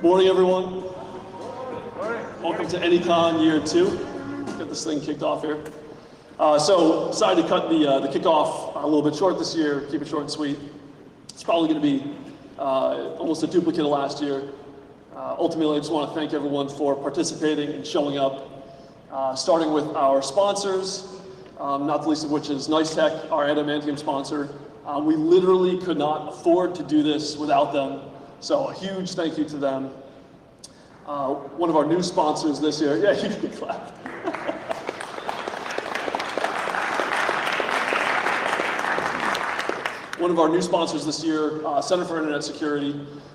Morning, everyone. Welcome to ANYCon Year 2. Let's get this thing kicked off here. So decided to cut the kickoff a little bit short this year, keep it short and sweet. It's probably going to be almost a duplicate of last year. Ultimately, I just want to thank everyone for participating and showing up, starting with our sponsors, not the least of which is NiceTech, our adamantium sponsor. We literally could not afford to do this without them, so a huge thank you to them. One of our new sponsors this year, yeah, you can clap. One of our new sponsors this year, Center for Internet Security.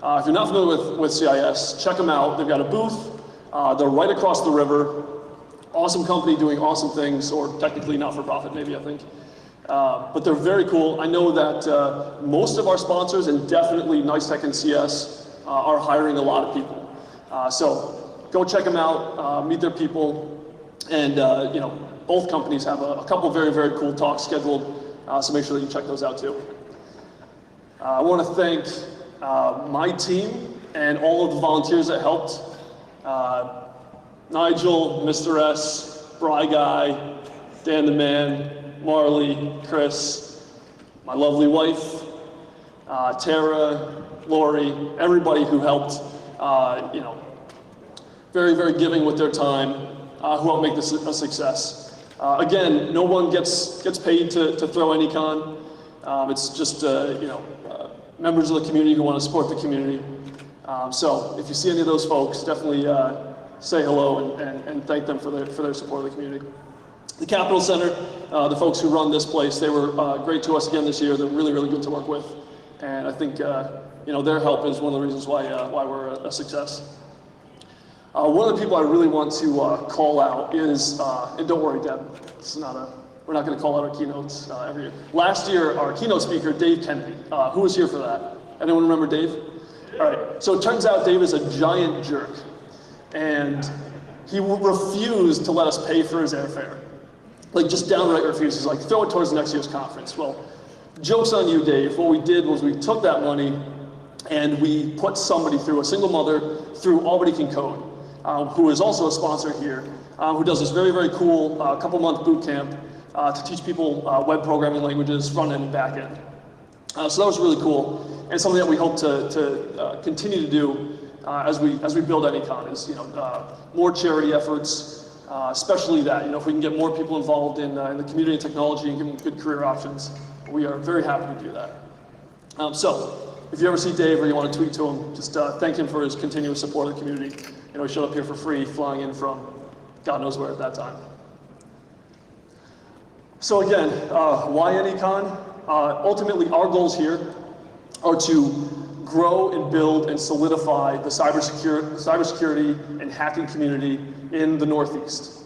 If you're not familiar with CIS, check them out. They've got a booth. They're right across the river. Awesome company doing awesome things, or technically not for profit, maybe, I think. But they're very cool. I know that most of our sponsors, and definitely NiceTech and CS, are hiring a lot of people. So go check them out, meet their people, and you know, both companies have a couple very, very cool talks scheduled, so make sure that you check those out too. I want to thank my team and all of the volunteers that helped. Nigel, Mr. S, Bry Guy, Dan the Man, Marley, Chris, my lovely wife, Tara, Lori, everybody who helped, you know, very, very giving with their time, who helped make this a success. Again, no one gets paid to throw ANYCon. It's just, you know, members of the community who want to support the community. So if you see any of those folks, definitely say hello and thank them for their support of the community. The Capitol Center, the folks who run this place, they were great to us again this year. They're really, really good to work with. And I think you know, their help is one of the reasons why we're a success. One of the people I really want to call out is, and don't worry, Deb, we're not going to call out our keynotes every year. Last year, our keynote speaker, Dave Kennedy, who was here for that? Anyone remember Dave? All right, so it turns out Dave is a giant jerk, and he refused to let us pay for his airfare. Like, just downright refuses, like, throw it towards next year's conference. Well, joke's on you, Dave. What we did was we took that money and we put somebody through, a single mother, through Albany Can Code, who is also a sponsor here, who does this very, very cool couple-month boot camp to teach people web programming languages, front-end and back-end. So that was really cool, and something that we hope to continue to do as we build ANYCon is, you know, more charity efforts, especially that, you know, if we can get more people involved in the community and technology and give them good career options, we are very happy to do that. So if you ever see Dave or you want to tweet to him, just thank him for his continuous support of the community. You know, he showed up here for free, flying in from God knows where at that time. So again, why ANYCon? Ultimately, our goals here are to grow and build and solidify the cybersecurity and hacking community in the Northeast.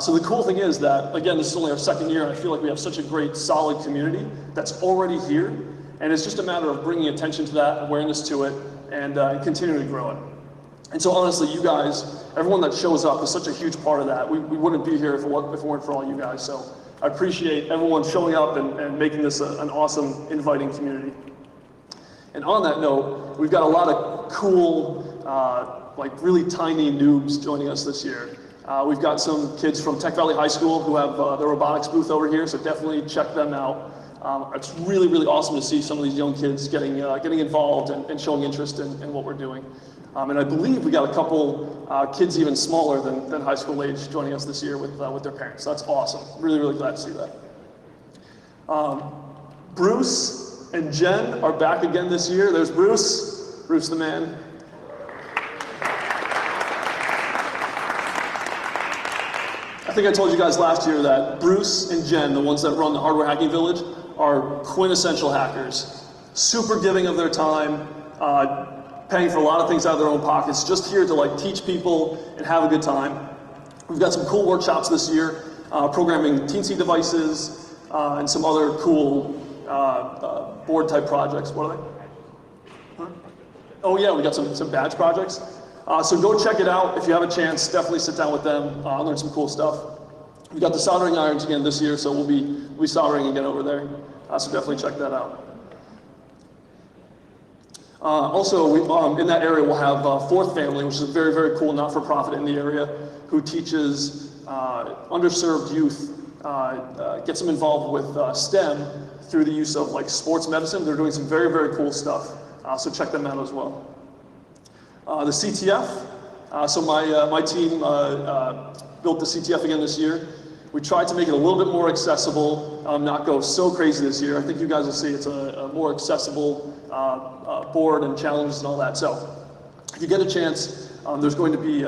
So the cool thing is that, again, this is only our second year, and I feel like we have such a great, solid community that's already here, and it's just a matter of bringing attention to that, awareness to it, and continuing to grow it. And so honestly, you guys, everyone that shows up is such a huge part of that. We wouldn't be here if it weren't for all you guys, so I appreciate everyone showing up and making this an awesome, inviting community. And on that note, we've got a lot of cool, like really tiny noobs joining us this year. We've got some kids from Tech Valley High School who have the robotics booth over here, so definitely check them out. It's really, really awesome to see some of these young kids getting involved and showing interest in what we're doing. And I believe we got a couple kids even smaller than high school age joining us this year with their parents. That's awesome. Really, really glad to see that. Bruce and Jen are back again this year. There's Bruce. Bruce the man. I think I told you guys last year that Bruce and Jen, the ones that run the Hardware Hacking Village, are quintessential hackers. Super giving of their time, paying for a lot of things out of their own pockets, just here to like teach people and have a good time. We've got some cool workshops this year, programming teensy devices and some other cool board type projects. What are they? Huh? Oh yeah, we got some badge projects. So go check it out. If you have a chance, definitely sit down with them, learn some cool stuff. We got the soldering irons again this year, so we'll be soldering again over there. So definitely check that out. Also, in that area, we'll have Fourth Family, which is a very, very cool not-for-profit in the area, who teaches underserved youth, gets them involved with STEM through the use of like sports medicine. They're doing some very, very cool stuff, so check them out as well. The CTF, so my team built the CTF again this year. We tried to make it a little bit more accessible, not go so crazy this year. I think you guys will see it's a more accessible board and challenges and all that. So if you get a chance, there's going to be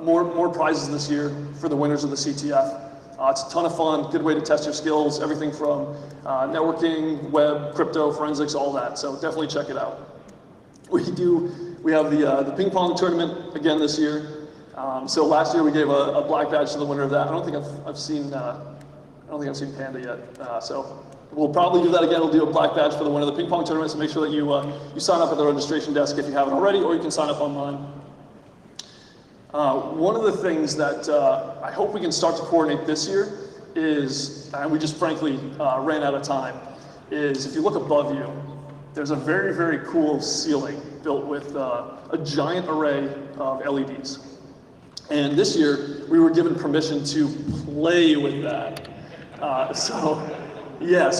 more prizes this year for the winners of the CTF. It's a ton of fun, good way to test your skills, everything from networking, web, crypto, forensics, all that. So definitely check it out. We have the ping pong tournament again this year. So last year we gave a black badge to the winner of that. I don't think I've seen Panda yet. So we'll probably do that again. We'll do a black badge for the winner of the ping pong tournament. So make sure that you sign up at the registration desk if you haven't already, or you can sign up online. One of the things that I hope we can start to coordinate this year is, and we just frankly ran out of time, is if you look above you, there's a very, very cool ceiling built with a giant array of LEDs. And this year, we were given permission to play with that. So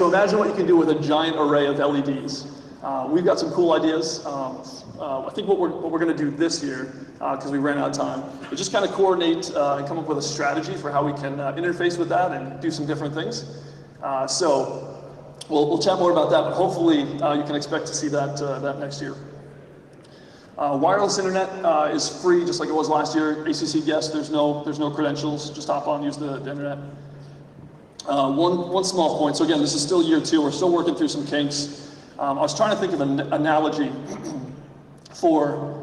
imagine what you can do with a giant array of LEDs. We've got some cool ideas. I think what we're going to do this year, because we ran out of time, is just kind of coordinate and come up with a strategy for how we can interface with that and do some different things. So we'll chat more about that, but hopefully you can expect to see that next year. Wireless internet is free, just like it was last year. ACC guests, there's no credentials. Just hop on, use the internet. One small point. So again, this is still year 2. We're still working through some kinks. I was trying to think of an analogy for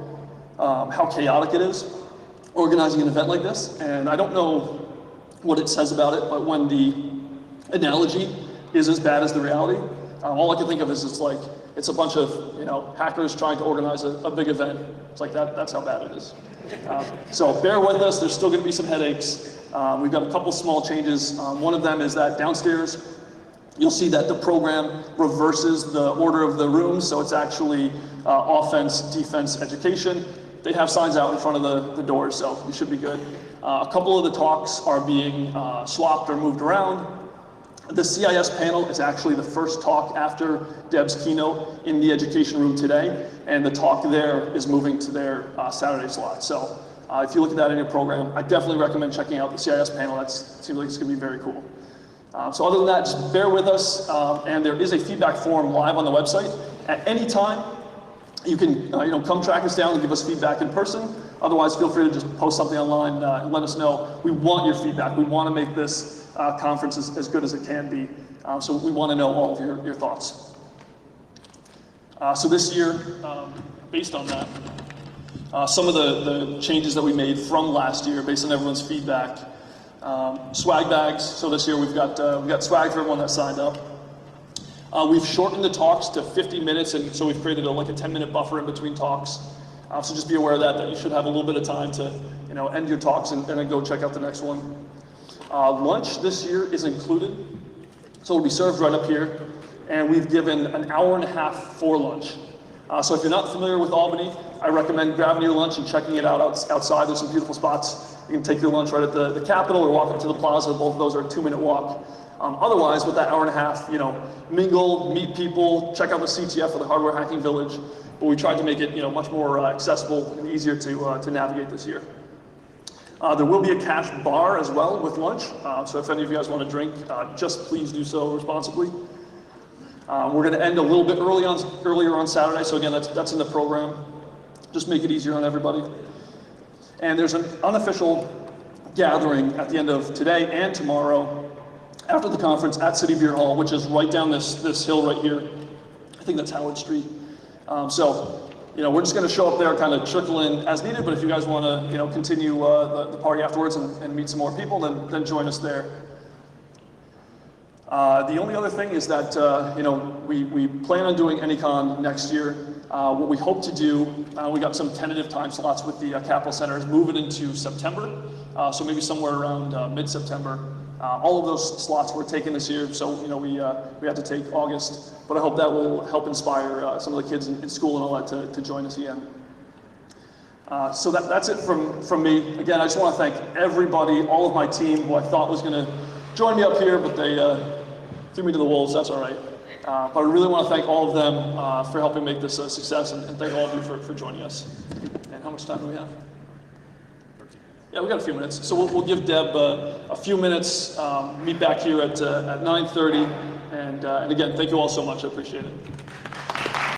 how chaotic it is organizing an event like this, and I don't know what it says about it, but when the analogy is as bad as the reality, all I can think of is it's a bunch of hackers trying to organize a big event. It's like that's how bad it is. So bear with us. There's still going to be some headaches. We've got a couple small changes. One of them is that downstairs, you'll see that the program reverses the order of the rooms, so it's actually offense, defense, education. They have signs out in front of the doors, so you should be good. A couple of the talks are being swapped or moved around. The CIS panel is actually the first talk after Deb's keynote in the education room today, and the talk there is moving to their Saturday slot. So if you look at that in your program, I definitely recommend checking out the CIS panel. It seems like it's going to be very cool. So other than that, just bear with us, and there is a feedback form live on the website. At any time, you can come track us down and give us feedback in person. Otherwise, feel free to just post something online and let us know. We want your feedback. We want to make this conference as good as it can be. So we want to know all of your thoughts. So this year, based on that, some of the changes that we made from last year, based on everyone's feedback, swag bags. So this year we've got swag for everyone that signed up. We've shortened the talks to 50 minutes, and so we've created like a 10-minute buffer in between talks. So just be aware of that you should have a little bit of time to end your talks and then go check out the next one. Lunch this year is included, so it'll be served right up here, and we've given an hour and a half for lunch. So if you're not familiar with Albany, I recommend grabbing your lunch and checking it out outside. There's some beautiful spots. You can take your lunch right at the Capitol or walk up to the plaza. Both of those are a 2-minute walk. Otherwise, with that hour and a half, mingle, meet people, check out the CTF or the Hardware Hacking Village. But we tried to make it much more accessible and easier to navigate this year. There will be a cash bar as well with lunch. So if any of you guys want to drink, just please do so responsibly. We're going to end a little bit earlier on Saturday. So again, that's in the program. Just make it easier on everybody. And there's an unofficial gathering at the end of today and tomorrow after the conference at City Beer Hall, which is right down this hill right here. I think that's Howard Street. So we're just going to show up there, kind of trickle in as needed. But if you guys want to continue the party afterwards and meet some more people, then join us there. The only other thing is that we plan on doing ANYCon next year. What we hope to do, we got some tentative time slots with the Capitol Center, is move it into September. So maybe somewhere around mid-September. All of those slots were taken this year, so we had to take August, but I hope that will help inspire some of the kids in school and all that to join us again. So that's it from me. Again, I just want to thank everybody, all of my team who I thought was going to join me up here, but they threw me to the wolves. That's all right. But I really want to thank all of them for helping make this a success, and thank all of you for joining us. And how much time do we have? Yeah, we got a few minutes. So we'll give Deb a few minutes, meet back here at 9:30. And again, thank you all so much. I appreciate it.